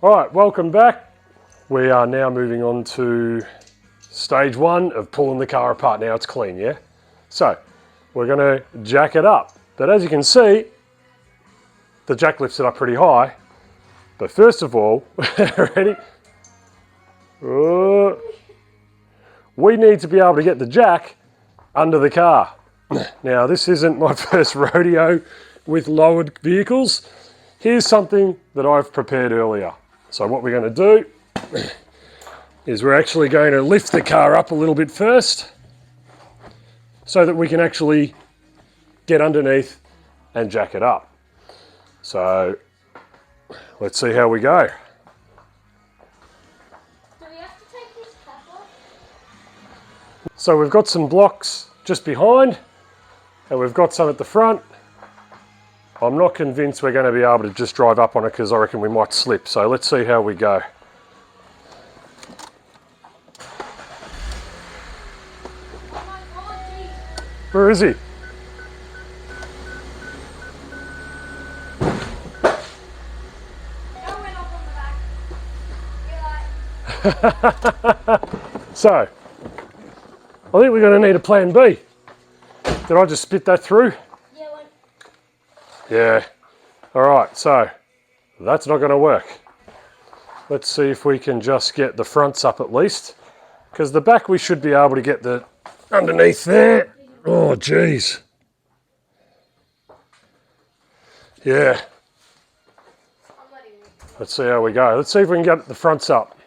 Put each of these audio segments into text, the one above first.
All right, welcome back. We are now moving on to stage one of pulling the car apart. Now it's clean, yeah? So we're gonna jack it up. But as you can see, the jack lifts it up pretty high. But first of all, ready? We need to be able to get the jack under the car. Now this isn't my first rodeo with lowered vehicles. Here's something that I've prepared earlier. So what we're going to do is we're actually going to lift the car up a little bit first so that we can actually get underneath and jack it up. So let's see how we go. Do we have to take this cap off? So we've got some blocks just behind and we've got some at the front. I'm not convinced we're going to be able to just drive up on it because I reckon we might slip. So let's see how we go. Oh my God, geez. Where is he? That went up on the back. So, I think we're going to need a plan B. Did I just spit that through? Yeah, one. Yeah. All right, so that's not going to work. Let's see if we can just get the fronts up at least. Because the back we should be able to get the underneath there. Oh, geez. Yeah. I'm letting you. Let's see how we go. Let's see if we can get the fronts up.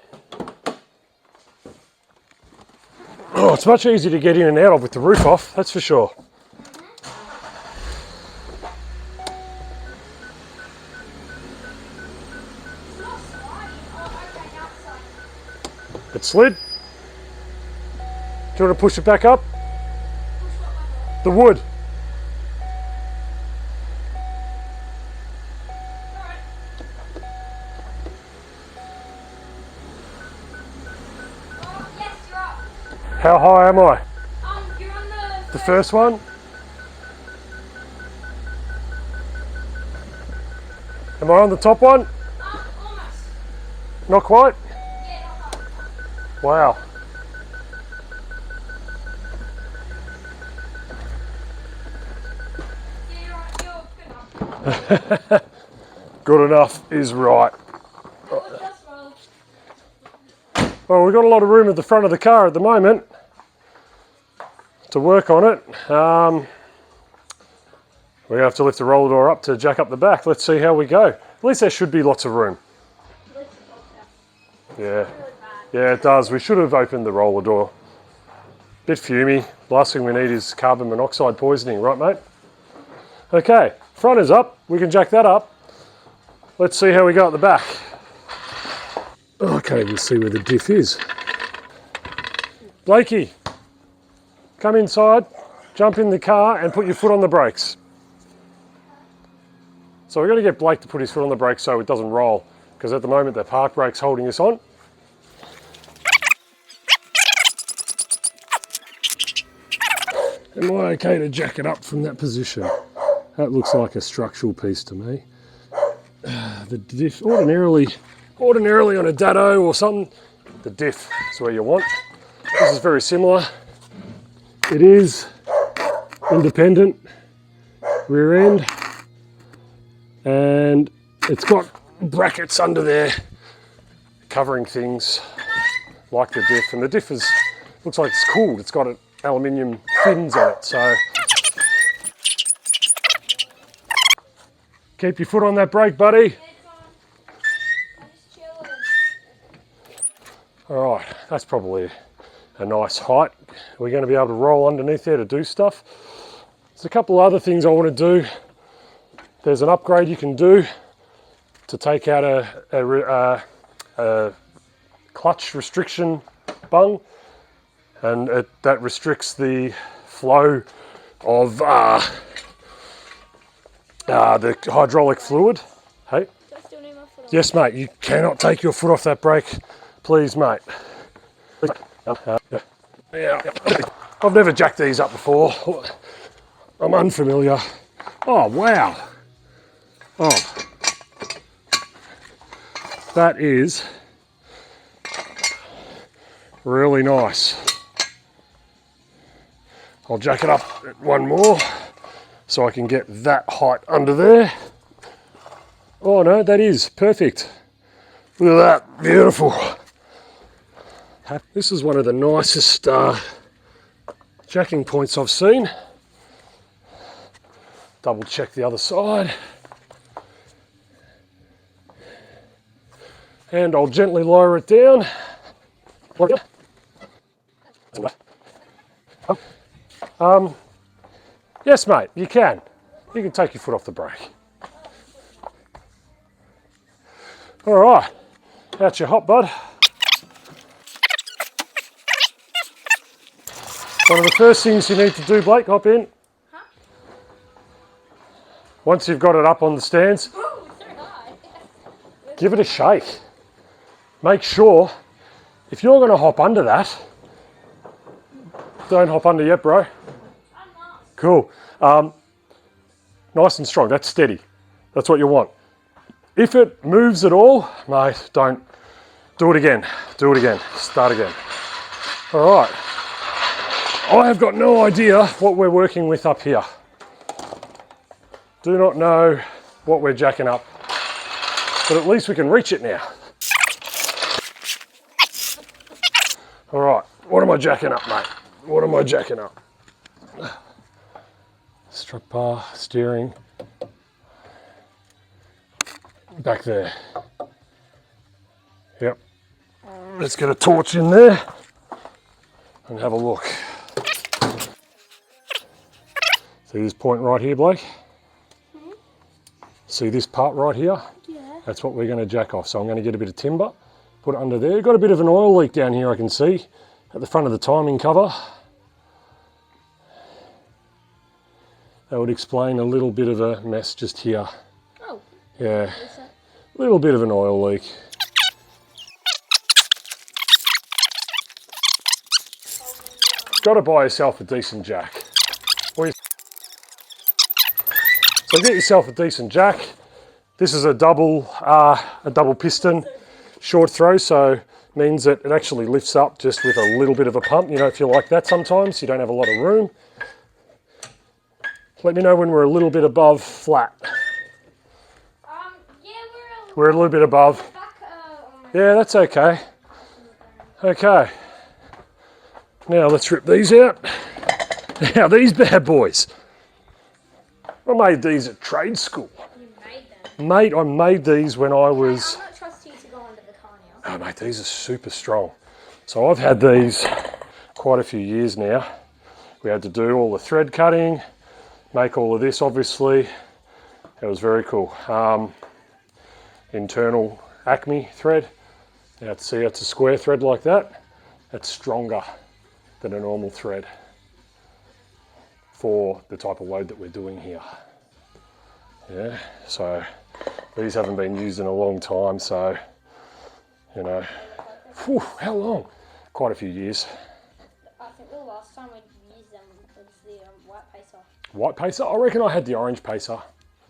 Oh, it's much easier to get in and out of with the roof off, that's for sure. It's not sliding. Oh, okay, now it's sliding. It slid. Do you want to push it back up? Push what back up? The wood. Alright. Oh, yes, you're up. How high am I? You're on The first one? Am I on the top one? Almost. Not quite? Yeah, not quite. Wow. Yeah, you're good enough. Good enough is right. Oh, just roll. Well, we've got a lot of room at the front of the car at the moment to work on it. We have to lift the roller door up to jack up the back. Let's see how we go. At least there should be lots of room. Yeah, Really bad. yeah, it does. We should have opened the roller door. Bit fumey. Last thing we need is carbon monoxide poisoning, right, mate? Okay, front is up. We can jack that up. Let's see how we go at the back. Oh, I can't even see where the diff is. Blakey, come inside, jump in the car and put your foot on the brakes. So we're going to get Blake to put his foot on the brakes so it doesn't roll, because at the moment the park brake's holding us on. Am I okay to jack it up from that position? That looks like a structural piece to me. The diff, ordinarily on a Dado or something, the diff is where you want. This is very similar. It is independent rear end, and it's got brackets under there covering things like the diff, and the diff is looks like it's cooled. It's got aluminium fins on it, so keep your foot on that brake, buddy. I'm just chilling. All right, that's probably a nice height. We're going to be able to roll underneath there to do stuff. There's a couple other things I want to do. There's an upgrade you can do to take out a clutch restriction bung, and that restricts the flow of the hydraulic fluid. Hey? Do I still need my foot on? Yes, mate, you cannot take your foot off that brake. Please, mate. Yeah. I've never jacked these up before. I'm unfamiliar. Oh, wow. Oh. That is really nice. I'll jack it up one more so I can get that height under there. Oh no, that is perfect. Look at that, beautiful. This is one of the nicest jacking points I've seen. Double check the other side. And I'll gently lower it down. Yes, mate, you can. You can take your foot off the brake. All right, out your hop, bud. One of the first things you need to do, Blake, hop in. Huh? Once you've got it up on the stands, Ooh, so high. give it a shake. Make sure, if you're going to hop under that, don't hop under yet, bro. I'm not. Cool. Nice and strong, that's steady. That's what you want. If it moves at all, mate, don't. Do it again. Do it again. Start again. All right. I have got no idea what we're working with up here. Do not know what we're jacking up, but at least we can reach it now. All right, what am I jacking up, mate? What am I jacking up? Strut bar, steering, back there. Yep. Let's get a torch in there and have a look. See this point right here, Blake? Hmm? See this part right here? Yeah. That's what we're going to jack off. So I'm going to get a bit of timber, put it under there. Got a bit of an oil leak down here, I can see, at the front of the timing cover. That would explain a little bit of a mess just here. Oh. Yeah, a little bit of an oil leak. Got to buy yourself a decent jack. So get yourself a decent jack. This is a double piston short throw, so means that it actually lifts up just with a little bit of a pump. You know, if you're like that sometimes, you don't have a lot of room. Let me know when we're a little bit above flat. Yeah, We're a little bit above. back, Yeah, that's okay. Okay. Now let's rip these out. Now these bad boys. I made these at trade school. You made them. Mate, I made these when I was... I'm not trusting you to go under the car now. Oh, mate, these are super strong. So I've had these quite a few years now. We had to do all the thread cutting, make all of this, obviously. It was very cool. Internal Acme thread. Now, see, it's a square thread like that. It's stronger than a normal thread for the type of load that we're doing here. Yeah, so these haven't been used in a long time, so, you know, whew, how long? Quite a few years. I think the last time we used them was the white pacer. White pacer? I reckon I had the orange pacer.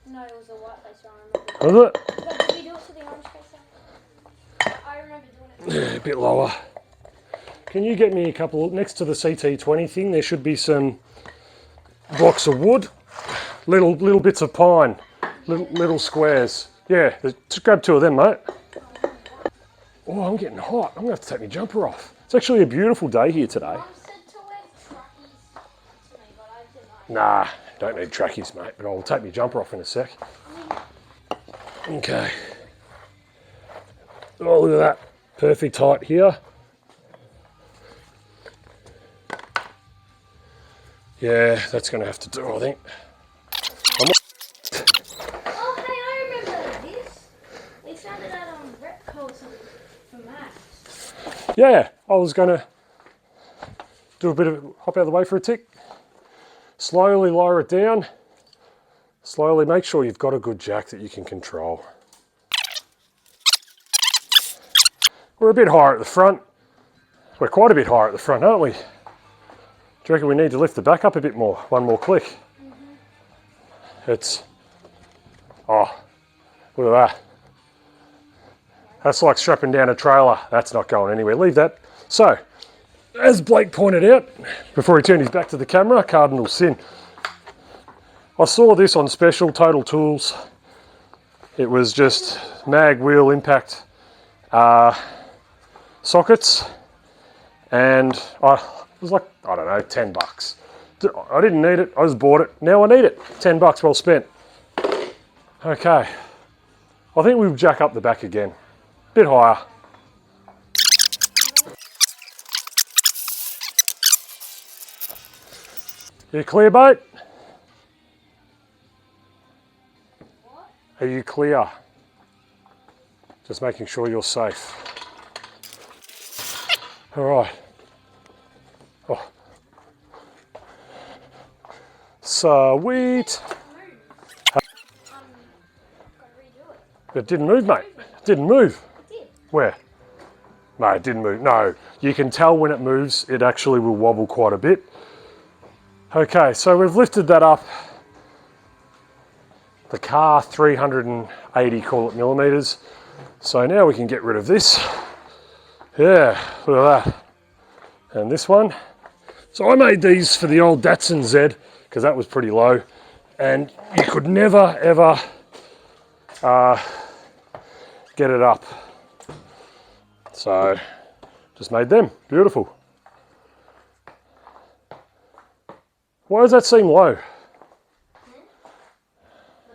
No, it was a white pacer, I remember. Was it? But did we do it to the orange pacer? I remember doing it. Yeah, a bit lower. Can you get me a couple, next to the CT20 thing, there should be some blocks of wood, little bits of pine, little squares. Yeah, just grab two of them, mate. Oh, I'm getting hot. I'm gonna have to take my jumper off. It's actually a beautiful day here today. Mum said to wear trackies to me, but I didn't. Nah, don't need trackies, mate, but I'll take my jumper off in a sec. Okay. Oh, look at that. Perfect height here. Yeah, that's going to have to do, I think. Oh, hey, I remember this. We found it out on Repco or something for Max. Yeah, I was going to do a bit of, hop out of the way for a tick. Slowly lower it down. Slowly make sure you've got a good jack that you can control. We're a bit higher at the front. We're quite a bit higher at the front, aren't we? Do you reckon we need to lift the back up a bit more? One more click. Mm-hmm. It's, oh, look at that. That's like strapping down a trailer. That's not going anywhere. Leave that. So, as Blake pointed out, before he turned his back to the camera, cardinal sin. I saw this on special, Total Tools. It was just mag wheel impact sockets, and it was like, I don't know, 10 bucks. I didn't need it, I just bought it. Now I need it. 10 bucks well spent. Okay, I think we'll jack up the back again. Bit higher. You clear, boat? What? Are you clear? Just making sure you're safe. All right. Oh. Sweet. Gotta redo it. It didn't move, mate. It didn't move. It did. Where? No, it didn't move. No, you can tell when it moves, it actually will wobble quite a bit. Okay, so we've lifted that up. The car, 380, call it millimeters. So now we can get rid of this. Yeah, look at that. And this one. So I made these for the old Datsun Z, because that was pretty low. And you could never, ever get it up. So just made them. Beautiful. Why does that seem low? The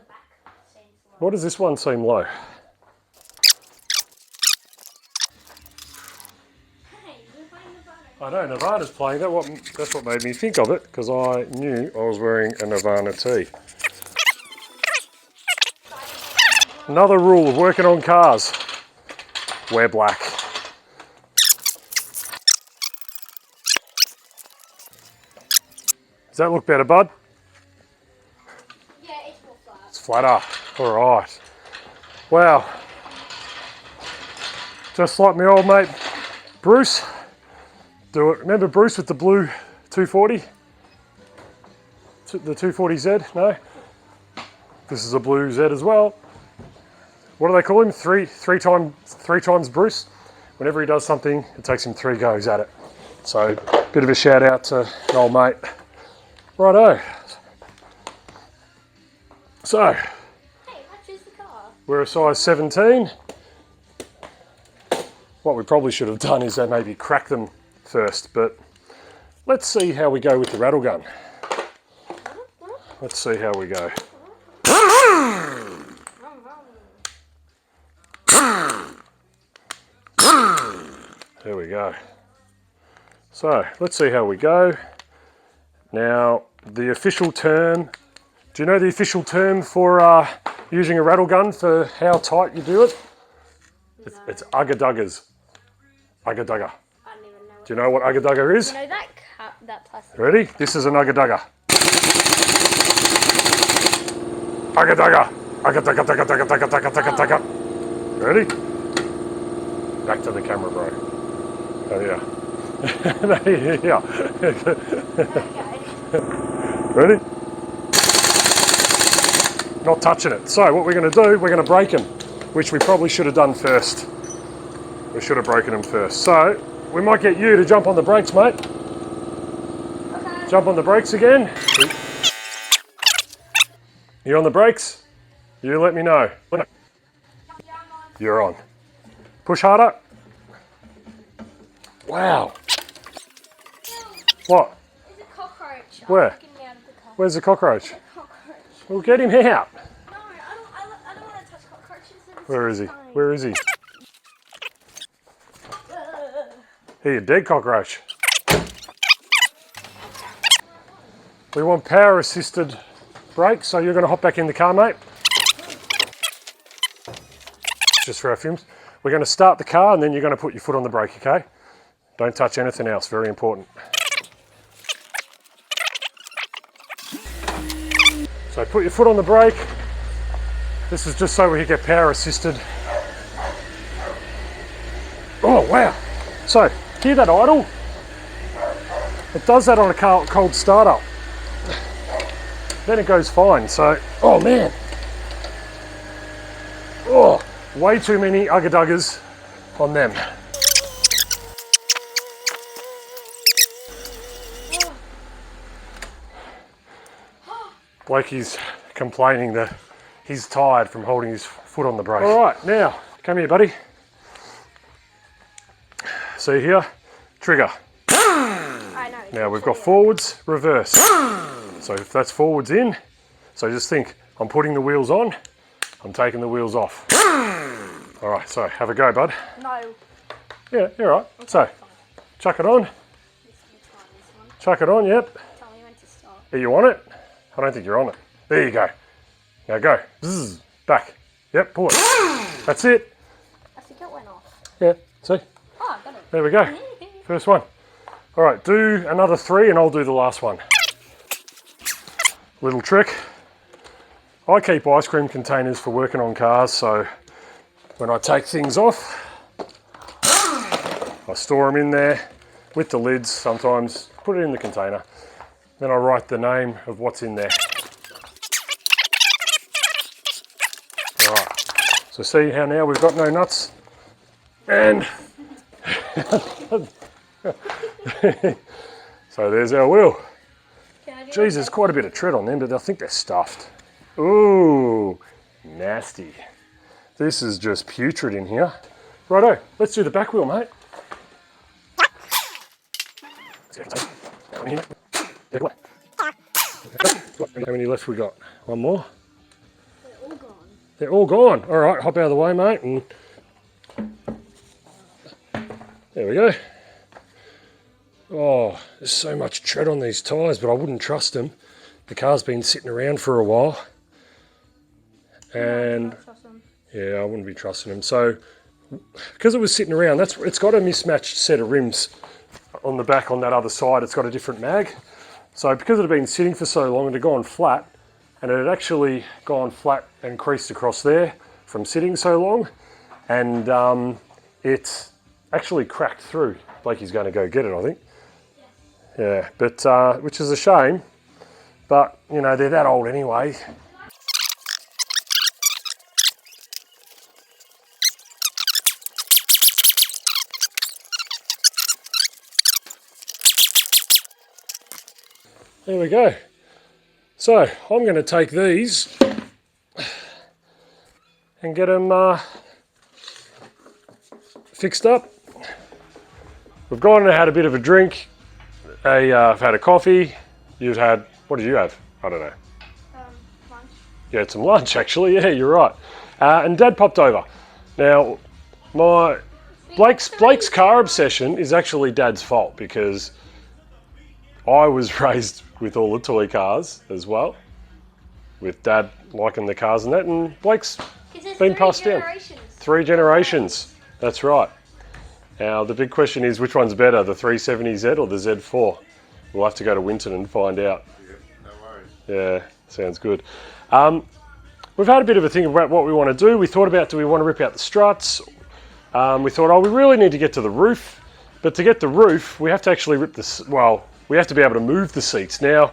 back seems low. Why does this one seem low? Hey, you're playing the I know, Nirvana's playing. That's what made me think of it, because I knew I was wearing a Nirvana tee. Another rule of working on cars. Wear black. Does that look better, bud? Yeah, it's more flat. It's flatter. All right. Wow. Just like my old mate Bruce. Do it. Remember Bruce with the blue 240? The 240Z? No? This is a blue Z as well. What do they call him? Three times Bruce. Whenever he does something, it takes him 3 goes at it. So, bit of a shout out to an old mate. Righto. So, Hey, matches the car. we're a size 17. What we probably should have done is maybe crack them first, but let's see how we go with the rattle gun. Let's see how we go. There we go. So, let's see how we go. Now, the official term, do you know the official term for using a rattle gun for how tight you do it? It's ugga-duggers. Ugga-dugger. I don't even know. Do you know what ugga-dugger is? You know that plastic. Ready? This is an ugga-dugger. Ugga-dugger. Ugga-dugger-dugger-dugger-dugger-dugger-dugger. Ready? Back to the camera, bro. Oh, yeah. Yeah. Ready? Not touching it. So what we're going to do, we're going to break them, which we probably should have done first. We should have broken them first. So we might get you to jump on the brakes, mate. Okay. Jump on the brakes again. You on the brakes? You let me know. You're on. Push harder. Wow. What? There's a cockroach. Where? Get me out of the car. Where's the cockroach? Cockroach. Well, get him out. No, I don't want to touch cockroaches. Where is he? Where is he? Hey, a dead cockroach. We want power assisted brakes, so you're going to hop back in the car, mate. Just for our films. We're going to start the car and then you're going to put your foot on the brake, okay? Don't touch anything else, very important. So put your foot on the brake. This is just so we can get power assisted. Oh, wow. So, hear that idle? It does that on a cold startup. Then it goes fine, so, oh man. Oh, way too many ugga-duggers on them. Blakey's complaining that he's tired from holding his foot on the brake. All right, now, come here, buddy. See here, trigger. I know. Now we've got forwards, reverse. So if that's forwards in, so just think, I'm putting the wheels on, I'm taking the wheels off. All right, so have a go, bud. No. Yeah, you're right. So, chuck it on. Chuck it on, yep. Tell me when to start. Are you on it? I don't think you're on it. There you go. Now go. Zzz, back. Yep, pull it. That's it. I think it went off. Yeah, see? Oh, I got it. There we go. First one. All right, do another 3 and I'll do the last one. Little trick. I keep ice cream containers for working on cars, so when I take things off, I store them in there with the lids sometimes, put it in the container. Then I write the name of what's in there. All right, so see how now we've got no nuts? And so there's our wheel. Geez, there's quite a bit of tread on them, but I think they're stuffed. Ooh, nasty. This is just putrid in here. Righto, let's do the back wheel, mate. How many left we got? One more? They're all gone. They're all gone. All right, hop out of the way, mate. And there we go. Oh, there's so much tread on these tyres, but I wouldn't trust them. The car's been sitting around for a while. And yeah, I wouldn't be trusting them. So because it was sitting around, it's got a mismatched set of rims on the back on that other side. It's got a different mag. So because it had been sitting for so long, it had gone flat, and it had actually gone flat and creased across there from sitting so long, and it actually cracked through. Blakey's going to go get it, I think. Yeah, but which is a shame, but you know, they're that old anyway. There we go. So I'm going to take these and get them fixed up. We've gone and had a bit of a drink. I've had a coffee. You've had, what did you have? I don't know. Lunch. You had some lunch actually. Yeah, you're right. And Dad popped over. Now, Blake's car obsession is actually Dad's fault, because I was raised with all the toy cars as well, with Dad liking the cars and that, and Blake's been passed down. 3 generations, that's right. Now the big question is, which one's better, the 370Z or the Z4? We'll have to go to Winton and find out. Yeah, no worries. Yeah, sounds good. We've had a bit of a think about what we want to do. We thought about, do we want to rip out the struts? We thought, oh, we really need to get to the roof, but to get the roof, we have to actually rip the, well, we have to be able to move the seats. Now,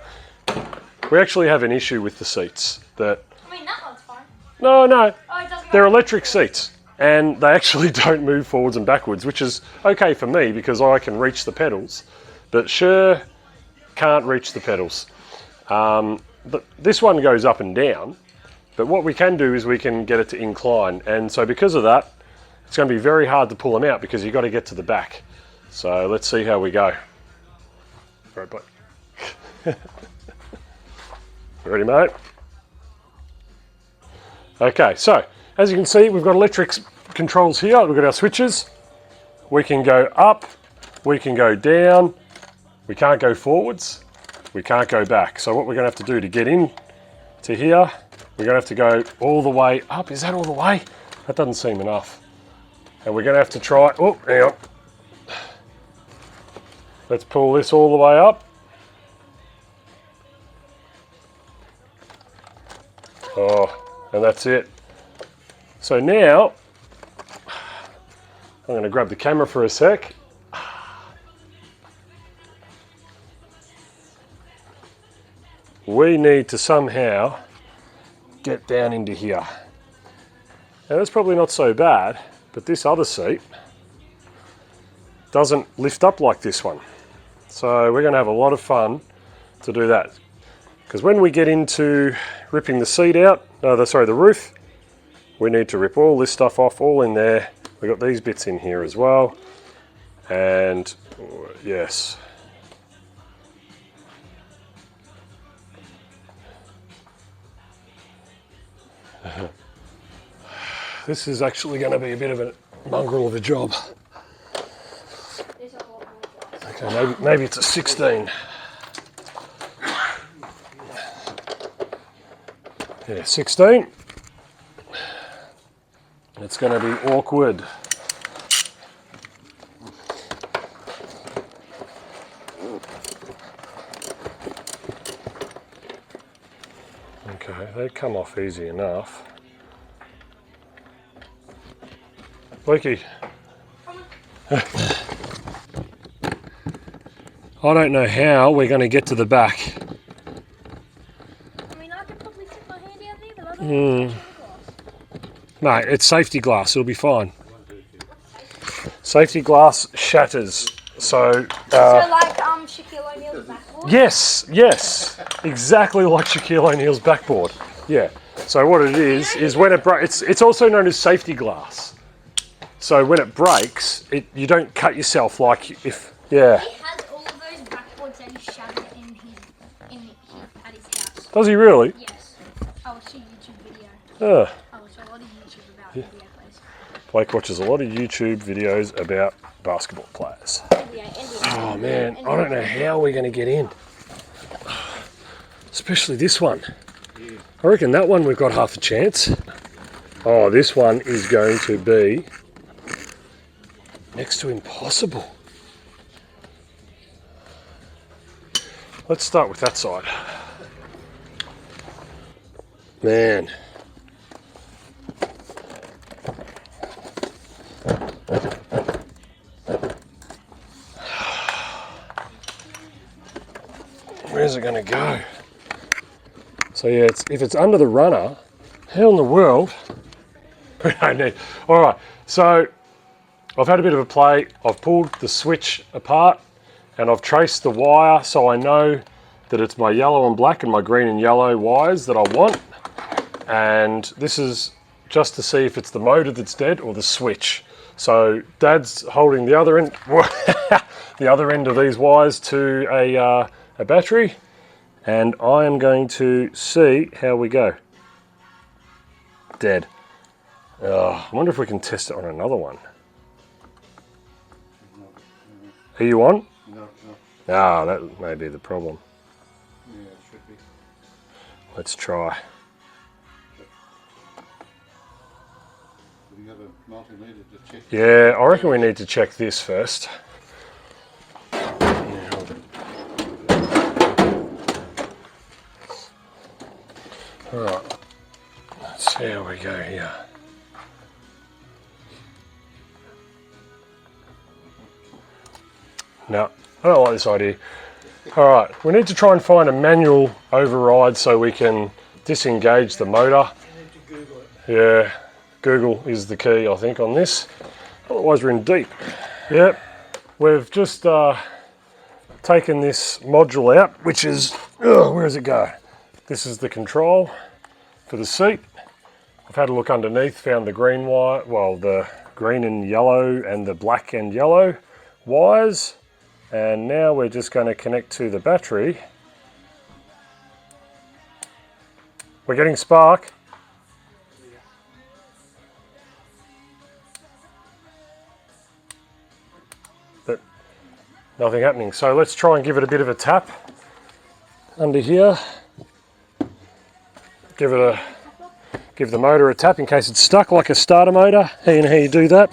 we actually have an issue with the seats. That I mean, that one's fine. No, Oh, it doesn't they're matter. electric seats, and they actually don't move forwards and backwards, which is okay for me because I can reach the pedals, but Sher can't reach the pedals. But this one goes up and down, but what we can do is we can get it to incline, and so because of that, it's going to be very hard to pull them out because you've got to get to the back. So let's see how we go. Right, Blake. Ready, mate? Okay, so as you can see, we've got electric controls here. We've got our switches. We can go up, we can go down, we can't go forwards, we can't go back. So what we're going to have to do to get in to here, we're going to have to go all the way up. Is that all the way? That doesn't seem enough. And we're going to have to try, oh, hang on. Let's pull this all the way up. Oh, and that's it. So now, I'm going to grab the camera for a sec. We need to somehow get down into here. Now that's probably not so bad, but this other seat doesn't lift up like this one. So we're going to have a lot of fun to do that. Because when we get into ripping the seat out, the roof, we need to rip all this stuff off, all in there. We've got these bits in here as well. And yes. This is actually going to be a bit of a mongrel of a job. Okay, maybe it's a 16. Yeah, 16. It's going to be awkward. Okay, they come off easy enough. Blakey. I don't know how we're going to get to the back. I mean, I could probably stick my hand out there, but I don't know. Mate, it's safety glass, it'll be fine. Safety glass shatters. So So like Shaquille O'Neal's backboard? yes, exactly like Shaquille O'Neal's backboard. Yeah. So what it is when it breaks, it's also known as safety glass. So when it breaks, you don't cut yourself like if, yeah. He has all of those backboards that he shattered at his house. Does he really? Yes. I watched a YouTube video. Oh. I watched a lot of YouTube about NBA players. Blake watches a lot of YouTube videos about basketball players. NBA. Oh man, I don't know how we're going to get in. Especially this one. I reckon that one we've got half a chance. Oh, this one is going to be next to impossible. Let's start with that side. Man. Where's it going to go? So yeah, if it's under the runner, how in the world? We don't need. All right, so I've had a bit of a play. I've pulled the switch apart and I've traced the wire so I know that it's my yellow and black and my green and yellow wires that I want. And this is just to see if it's the motor that's dead or the switch. So Dad's holding the other end, the other end of these wires to a battery, and I am going to see how we go. Dead. I wonder if we can test it on another one. Are you on? No. Ah, that may be the problem. Yeah, it should be. Let's try. We have a multimeter to check. Yeah, I reckon we need to check this first. Alright, let's see how we go here. No, I don't like this idea. Alright, we need to try and find a manual override so we can disengage the motor. Yeah, Google is the key, I think, on this. Otherwise we're in deep. Yep, we've just taken this module out, which is, where does it go? This is the control for the seat. I've had a look underneath, found the green wire, well, the green and yellow and the black and yellow wires. And now we're just going to connect to the battery. We're getting spark. But nothing happening. So let's try and give it a bit of a tap under here. Give the motor a tap in case it's stuck like a starter motor. How you do that?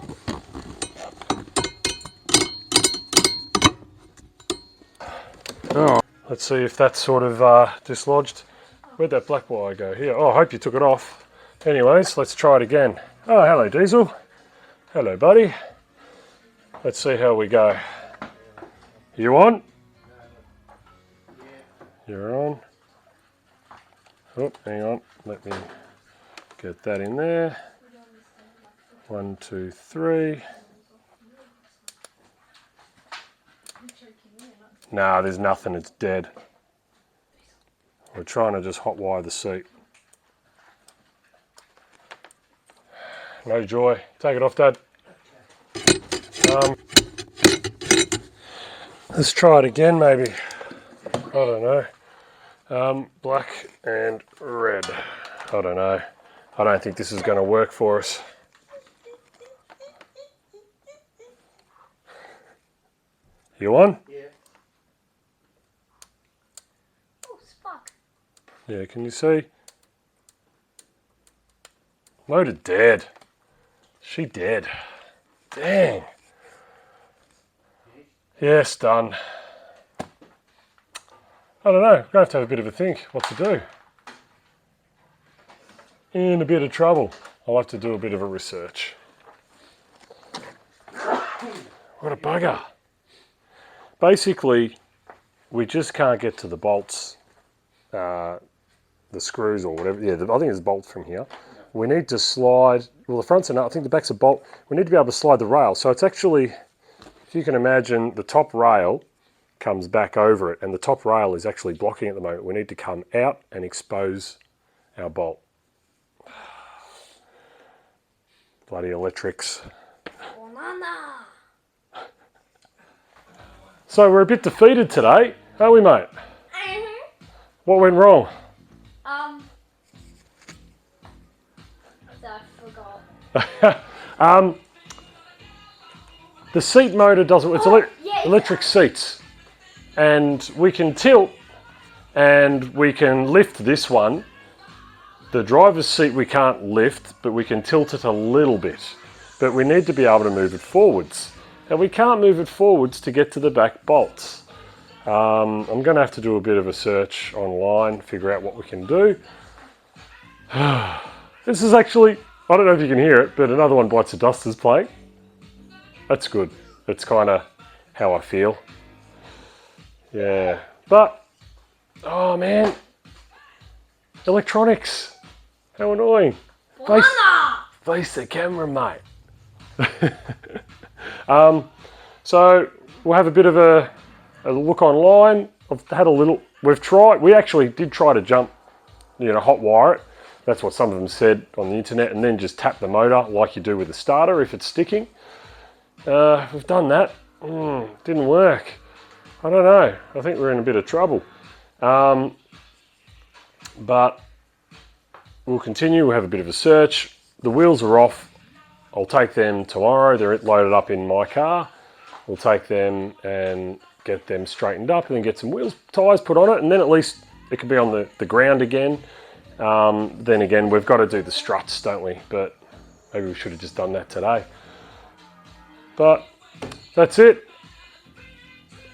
Oh, let's see if that's sort of dislodged. Where'd that black wire go? Here. Oh, I hope you took it off. Anyways, let's try it again. Oh, hello, Diesel. Hello, buddy. Let's see how we go. You on? You're on. Oh, hang on. Let me get that in there. 1, 2, 3. Nah, there's nothing, it's dead. We're trying to just hot wire the seat. No joy. Take it off, Dad. Let's try it again, maybe. I don't know. Black and red. I don't know. I don't think this is going to work for us. You on? Yeah. Oh, spark. Yeah, can you see? Motor dead. She dead. Dang. Yes, done. I don't know. I'm going to have a bit of a think what to do. In a bit of trouble. I'll have to do a bit of a research. What a bugger. Basically, we just can't get to the bolts, the screws or whatever. Yeah, I think it's bolts from here. We need to slide, well, the front's a nut, I think the back's a bolt. We need to be able to slide the rail. So it's actually, if you can imagine, the top rail comes back over it and the top rail is actually blocking at the moment. We need to come out and expose our bolt. Bloody electrics. Banana. So we're a bit defeated today, aren't we, mate? What went wrong? I forgot. The seat motor doesn't, it's electric seats. And we can tilt and we can lift this one. The driver's seat we can't lift, but we can tilt it a little bit. But we need to be able to move it forwards. And we can't move it forwards to get to the back bolts. I'm going to have to do a bit of a search online, figure out what we can do. This is actually, I don't know if you can hear it, but another One Bites the Dust is playing. That's good. That's kind of how I feel. Yeah. But, oh man, electronics. How annoying. Face the camera, mate. So we'll have a bit of a look online. I've had a little, we actually did try to jump, hot wire it. That's what some of them said on the internet, and then just tap the motor like you do with the starter if it's sticking. We've done that. Didn't work. I don't know. I think we're in a bit of trouble. But we'll continue. We'll have a bit of a search. The wheels are off. I'll take them tomorrow. They're loaded up in my car. We'll take them and get them straightened up and then get some tyres put on it, and then at least it can be on the ground again. Then again, we've got to do the struts, don't we? But maybe we should have just done that today. But that's it.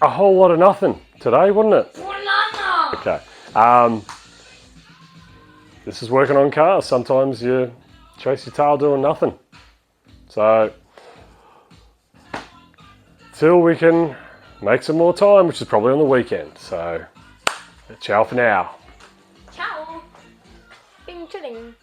A whole lot of nothing today, wasn't it? Banana. Okay. This is working on cars. Sometimes you chase your tail doing nothing. So, till we can make some more time, which is probably on the weekend. So, ciao for now. Ciao. Bing chilling.